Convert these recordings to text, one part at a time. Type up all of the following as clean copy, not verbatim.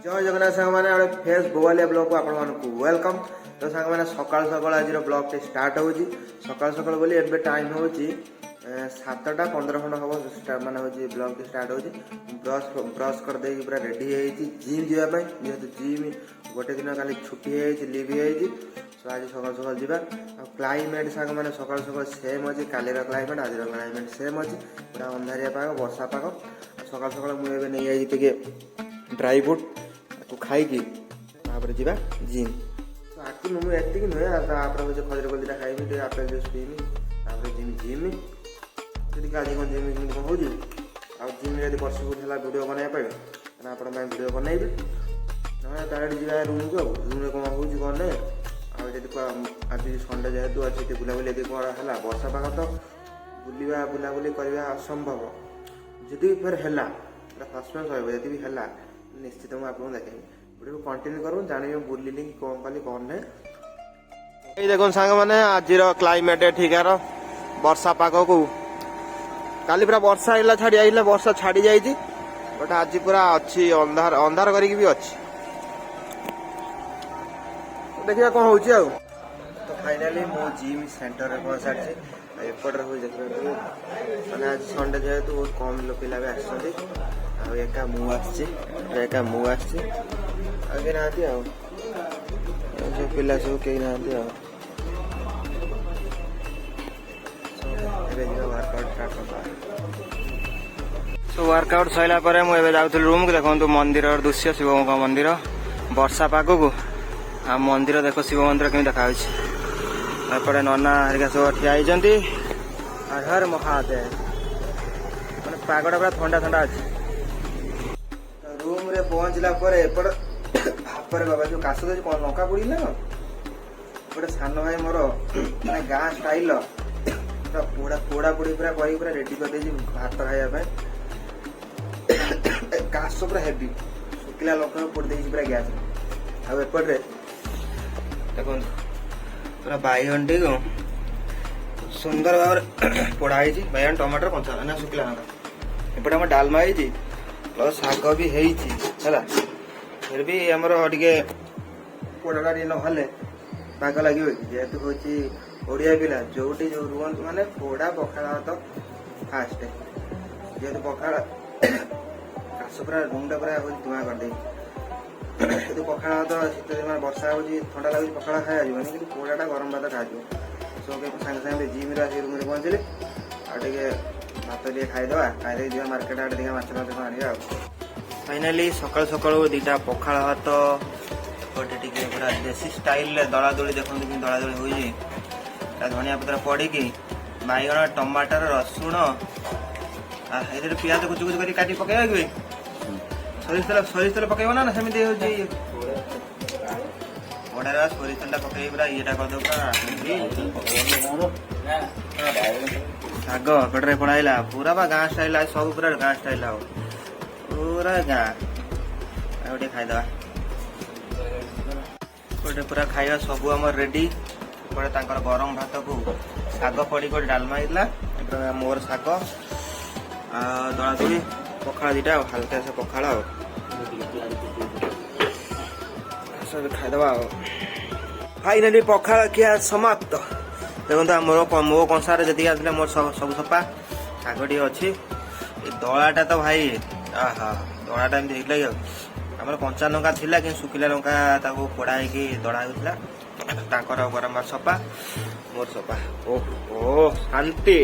जय जगन्नाथ सांग मैंने फेस गोवालिया ब्लॉग को आपण मानक वेलकम। तो सांग मैंने सकाल सकाल आज ब्लॉग टे स्टार्ट हो सकाल सकाल बोली एबे टाइम हो 7टा 15 खंड हम मान हो ब्लॉग टे स्टार्ट हो ब्रश कर दे पूरा रेडी है जिम जावाई जेहतु जिम गोटे दिन खाली छुट्टी है लिव है सो आज सकाल सकाल जावा क्लाइमेट सांग मैंने सकाल सकाल सेम अच्छे कालीर क्लाइमेट आज क्लाइमेट सेम अच्छे पूरा अंधारिया पाग वर्षा पाग सकाल सकाल मुझे नहीं आई ड्राई फ्रूट खाई जावा जिम आखि मुझे एति नुहे हूँ खजूर कोल दुटा खाइबी आपेल जूस पीबी जिम जिम जी आज कौन जिम जिम कौन हो जिम यदि प्रसिक्यूट है वीडियो बनवाई आप वीडियो बनइबी ना डायरेक्ट जावा रूम को रूम कौन हो कौन नहीं आज संडे जेहेतु अच्छे बुलाबुली यदि कौन है वर्षा पाग तो बुलवा बुलाबुली करवा असंभव जदि फिर है सस्पेंस रही भी है निश्चित मुझे आपको देखेंगे वीडियो कंटिन्यू करूँ जानी बुलिली कि कौन कली कौन नहीं देखो सांग मैंने आज क्लाइमेट ठीक है वर्षा पाग को काली पूरा वर्षा आइला छाड़ी आइला वर्षा छाड़ी जाइए बट आज पूरा अच्छी अंधार अंधार करके भी अच्छी देखिए कौन हो तो फाइनाली मो जिम सेंटर में पहुंच सारी एपटे हुई देखिए मैंने आज संडे जेहेतु बहुत कम लोग पिला भी आसते एका मुझा मु आगे ना सब पिला सब कहीं ना वर्कआउट सरला मुझे जाऊँ रूम को देखो मंदिर दृश्य शिव मंदिर वर्षा पाग को आ मंदिर देख शिव मंदिर कमी देखा एपटे नना हरिका सब ठिया होती हर महादेव मैंने पागटा पूरा ठंडा ठंडा अच्छी रूम रे पहुंचला पर बाबा जो काश दे कौन लंका पड़ी ना गोटे सान भाई मोर मैंने गाँ स्टाइल पूरा पोड़ा पोड़ा पोड़ी पूरा करी पूरा रेडी कर दे भात खाइबा काश पूरा हेवी शुखला लंका पोड़ दे पूरा गैस आएपटे देखो पूरा बैगन टी को सुंदर भाव पोड़ाई बैगन टमाटर कंचा ना शुखला लंका एपटे आम डालमा है प्लस शाग भी है फिर भी आमर टे पोड़ा टे ना पाग लगे जेहेतु हूँ ओडिया पिला जोटी जो रुहत माने पोड़ा पखाड़ तो फास्ट जेहेतु पखाड़ काश पूरा रूम टा पूरा धुआं कर दे पखाड़ तो शीत दिन वर्षा हो ठंडा लगे पखाड़ खाई कि पोड़ाटा गरम भात खा सब सागे सागे जिम रूम में पहुँचली आगे भात टे खाईदे खाई जा मार्केट आड़े देखा माछ माछ आनिया फाइनाली सकाल सकाल दीटा पखाड़ भात गोटे टे पूरा देसी स्टाइल दला दली देखते कि दला दली हो धनिया पत्र पड़ी बैगन टमाटर रसुण ए पियाज कुचु कुचु कर काटी पकड़ा कि सरिष तेल पकड़ ना सेमती हूँ बड़ा सोरी तेल पकड़ पूरा ये शाग पेटे पड़ाइला पूरा गाँ स्टाइल सब पूरा गाँ स्टाइल पूरा गाँ गोटे खाईदे गोटे पूरा खाଇବା सब आम रेडी गोटे गरम भात को शाग पड़ी गोटे डालमा होता मोर शाग दला दली पखाड़ दीटा हल्का से पखाड़ सब खाईदे फाइनाली पखाड़ किया समाप्त देखो मो कंसार जी आसला मोर सब सफा शाग टे अच्छी दलाटा तो भाई दलाटा एमती होता आम कंचा लंका थिला कि शुखिला लंका पोड़ाई दड़ा होता गरम भात सफा मोर सफा ओहो शांति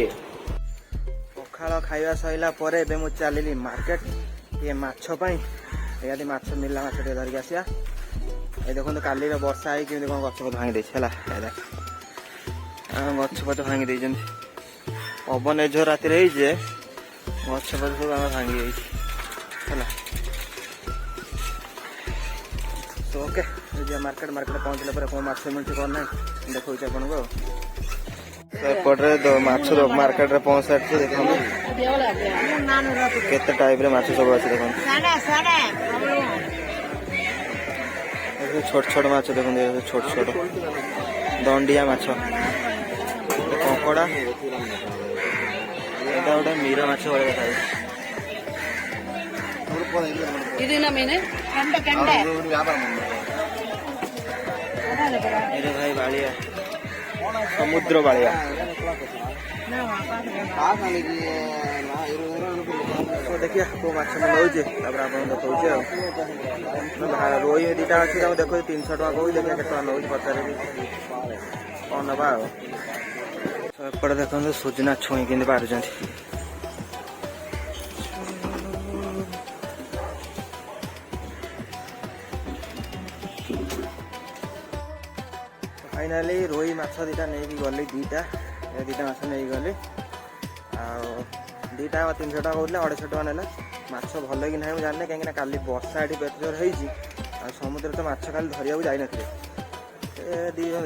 पखाड़ खाଇବା सैला चलि मार्केट ये माछपाई माछ मिलला माछ टे धरिक आसिया ये देखो काली वर्षा है कमी कौन गछ भांगी दे गछ पच भांगी दे पवन एझ राति गछ पच सब आम भांगी तो ओके मार्केट पहुंचला कौन माछ मिलती कौन ना देखा आपन को एपटे मार्केट रे पहुंच सारी देखो केते टाइप रे माछ सब अच्छे देखो छोट छोट माछ देखो छोट छोट दंडिया माछ कंकड़ा गोटे मीरा माछ भाई ಇದನ್ನ ಮೀನು ಕೆಂಡೆ ಕೆಂಡೆ मेरे भाई बालिया समुद्र बालिया तो देखिए को माछ में नौचे तापर आपन देखौचे रोई दीटा अच्छी देखो 300 टका कहू देखिए केत नौ पचारे कौन नवा एपटे देखो सुजना छुई के पारुंट फाइनाली रोई माछ दीटा नहीं गली दीटा माछ नहीं गली दीटा 300 टका कहते 250 टका ना माछ भल कि ना जाने कहीं काली बर्षा ये बेत जोर होती समुद्र तो माछ खाली धरिया जाई नथिले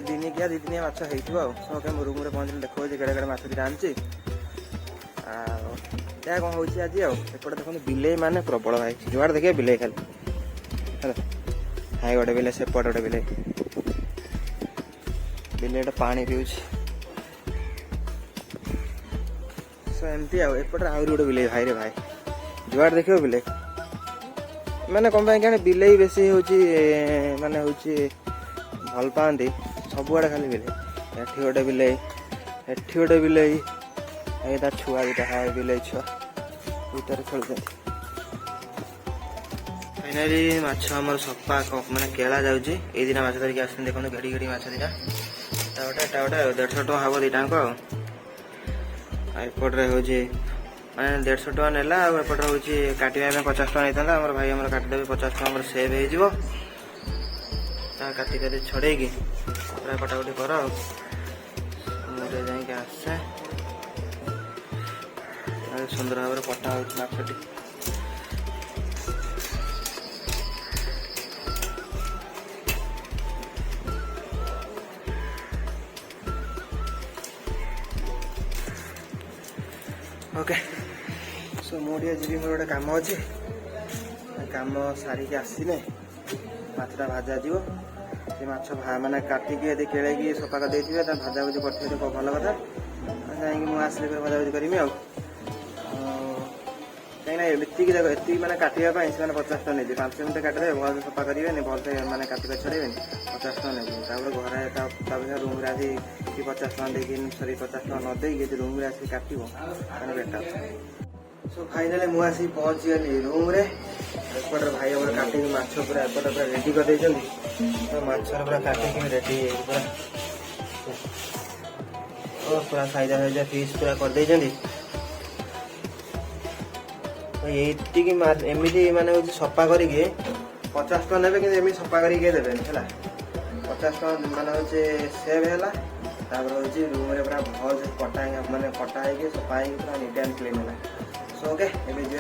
दिनिकिया 2 दिनिया माछ होइथिबो सके रूम रे पहुंचले देखो केड़े केड़े माछ दीटा आनछि क्या कौन होची आज एपटे देखो बिले माने प्रबल भाई जुआड़ देखिए बिले खाली हाई गोटे बिले सेपट गोटे बिले बिलेटा पानी पीऊँ सो एमती आएपटे आहरी गोटे बिले भाई रे भाई जुआड़ देखिए बिले मैंने कौन क्या बिले बेसी हूँ माने हूँ भल पाती सबुआड़े खाली बिले एठी गोटे बिले एठी गोटे बिले छुआ दुटा हाय बिले छुआ भर खेल फाइनाली माछ आमर सफा मैंने केला जाऊँगी ये दिन माछ धरिक आस देखो घेड़ी घेड़ी माछ दीटा गोटे 150 टका हम दीटाक एपटे हूँ मैंने 150 टका नेला एपटे हूँ काटा 50 टका नहीं था भाई आम काटिदेवे 50 टका सेव हो काटी काटी छड़े पूरा कटाकटी कर मुझे जाके आसे सुंदर भाव में कटा हो माछटी ओके सो मुझे जी मोर गोटे कम अच्छे कम सारिक आसने माछटा भाजा जीव से माछ माने काटिकी यदि केड़े सफा कर भाजा भुजी कर भल कथा जाइए मुझे आसले भाजा भुजी करी कहीं एति एति मैंने काटापी से 50 टका नहीं 5 मिनट काटिदे भल सफा करेंगे भलसे मैंने काटिका छड़े 50 टका नहीं घरे रूम रे आसी 50 टका देकी सरी 50 टका न देकी रूम रे आसी काट बेटर सो फाइनाली मुझे आसी पहुँची गली रूम रे एपटे भाई आम काटिक माछ पूरा एपटे पूरा रेडी कर माछर पूरा काटिक रेडी पूरा साइजा साइजा पीस पूरा कर एमती माने सफा करके 50 टका ने एमती सफा करके देवे 50 टका माने सेव है रूम रे पूरा भल कटा माने कटा सफा पूरा नीट एंड क्लीन है सो ओके एबे जे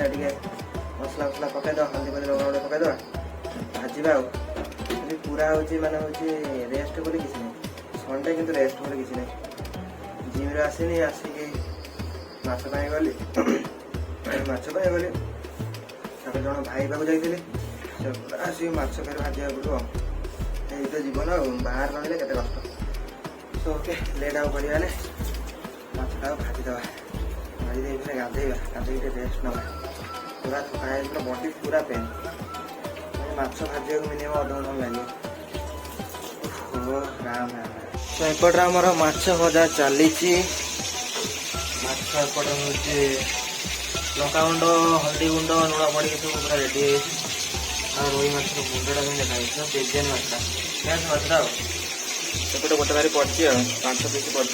मसला मसला पकईद हल्दी फल्दी लगा पकईद भाजवा पूरा हूँ माने रेस्ट बोली किसी नहीं संडे किंतु रेस्ट बोली किसी नहीं जिम रे आसनी आसिक माछ गली माछ गली जन भाई पाक जाइए आसिक माछ खाई भाजा पड़ो यही तो जीवन बाहर रही के कष्ट सो ओके लेट आउ करा माछटा भाजीदे भाजी गाधेगा गाधे रेस्ट नवा पूरा थका बॉडी पूरा पेन माछ भाजा मिनिमम अध घंटा लगे राम राम तो एपटे आमर माछ भजा चली माछ एपटे हूँ लंका गुंड हल्दी गुंड लुण पड़ी सब पूरा रेडी रोई माछ गुंडा भी देखा बेजेन माछटा गैस माछटा एपटे गोटे बारी पड़ी 5 पीस पड़ी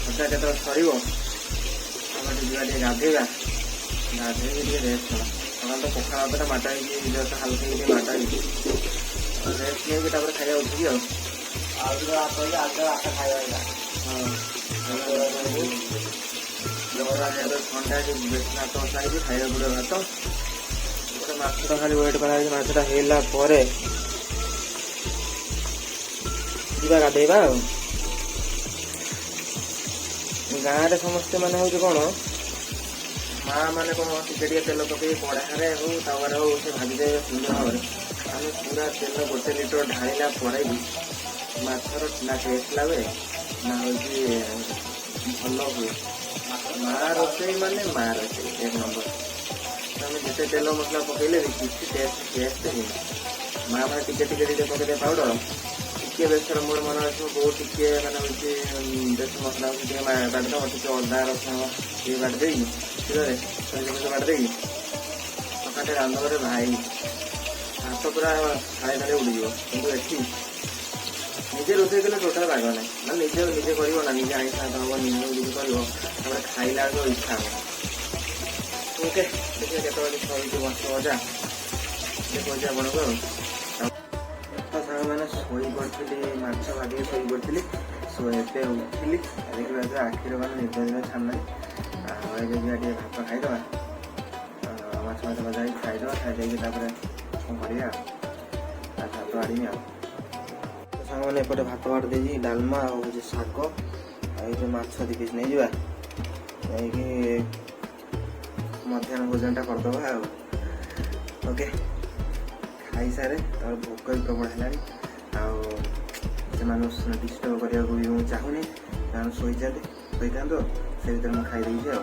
भजा के सर गाधेगा गाधे रेस्ट ना सका तो पखा भातटा माटा हल्का माटा रेस्ट नहीं खाया उठी ठंडा बेसना तो खाई खाया पड़े भात गोटे माछटा खाली वेट कराछटा है गाधेबा गाँव में समस्ते मैंने हूँ कौन माँ मैंने कौन टे तेल पकई कड़ारे हो तवार हो से भाजीदे सुंदर भाव में आम पूरा तेल 1 लिटर ढाला भी माछर ना टेस्ट लगे ना हूँ भल हुए ମା ରୋଷେଇ ମାନେ ମା ରୋଷେଇ ଏକ ନମ୍ବର। ଆମେ ଯେତେ ତେଲ ମସଲା ପକେଇଲେ ବି କିଛି ଟେଷ୍ଟ ହେଇନି। ମା ମାନେ ଟିକେ ପକେଇଦେବେ ପାଉଡର, ଟିକେ ବେସର ମୋର ମନେ ଅଛି ବୋଉ ଟିକେ ମାନେ ହଉଛି ବେଶୀ ମସଲା ହଉଛି ଟିକେ ବାଟିଦେବ, ଟିକେ ଅଦା ରସୁଣ ଟିକେ ବାଟି ଦେଇକି କ୍ଷୀରରେ ସୋରିଷ ବାଟି ଦେଇକି ସକାଳେ ରାନ୍ଧବରେ ଭାଇ ହାତ ପୁରା ଖାଇ ଖାଲି ଉଡ଼ିଯିବ। କିନ୍ତୁ ଏଠି ନିଜେ ରୋଷେଇ କଲେ ଟୋଟାଲ ବାଗ ନାହିଁ, ମାନେ ନିଜେ କରିବ ନା, ନିଜେ ଆଇଁଷ ହବ, ନିଜେ କରିବ, ତାପରେ ଖାଇଲା ବେଳକୁ ଇଚ୍ଛା ହବ। ଓକେ, ଦେଖିବା କେତେବେଳେ ସରିଛି ବଂଶ ଭଜା କହୁଛି ଆପଣଙ୍କୁ ଆଉ। ତ ସାଙ୍ଗମାନେ ଶୋଇ ପଡ଼ିଥିଲି, ମାଛ ଭାଜିକି ଶୋଇ ପଡ଼ିଥିଲି। ଏବେ ଉଠିଲି, ଦେଖିବା ଆଖିର ମାନେ ନିଦ ଛାଡ଼ିଲାଣି। ଆଉ ଏବେ ଯିବା ଟିକେ ଭାତ ଖାଇଦେବା, ମାଛ ଭଜା ହେଇକି ଖାଇଦେବା, ଖାଇଦେଇକି ତାପରେ କ'ଣ କରିବା ଆଉ ଭାତ ଆଣିବି ଆଉ। ତ ସାଙ୍ଗମାନେ ଏପଟେ ଭାତ ବାଡ଼ି ଦେଇଛି, ଡାଲମା ଆଉ ହେଉଛି ଶାଗ, ଆଉ ଏଇ ଯେଉଁ ମାଛ 2 ପିସ୍ ନେଇଯିବା, ନେଇକି ମଧ୍ୟାହ୍ନ ଭୋଜନଟା କରିଦେବା ଆଉ। ଓକେ, ଖାଇସାରେ, ତାପରେ ଭୋକ ବି ପ୍ରବଳ ହେଲାଣି। ଆଉ ସେମାନଙ୍କୁ ଡିଷ୍ଟର୍ବ କରିବାକୁ ବି ମୁଁ ଚାହୁଁନି, ସେମାନେ ଶୋଇଥାନ୍ତୁ, ସେ ଭିତରେ ମୁଁ ଖାଇଦେଇଛି ଆଉ।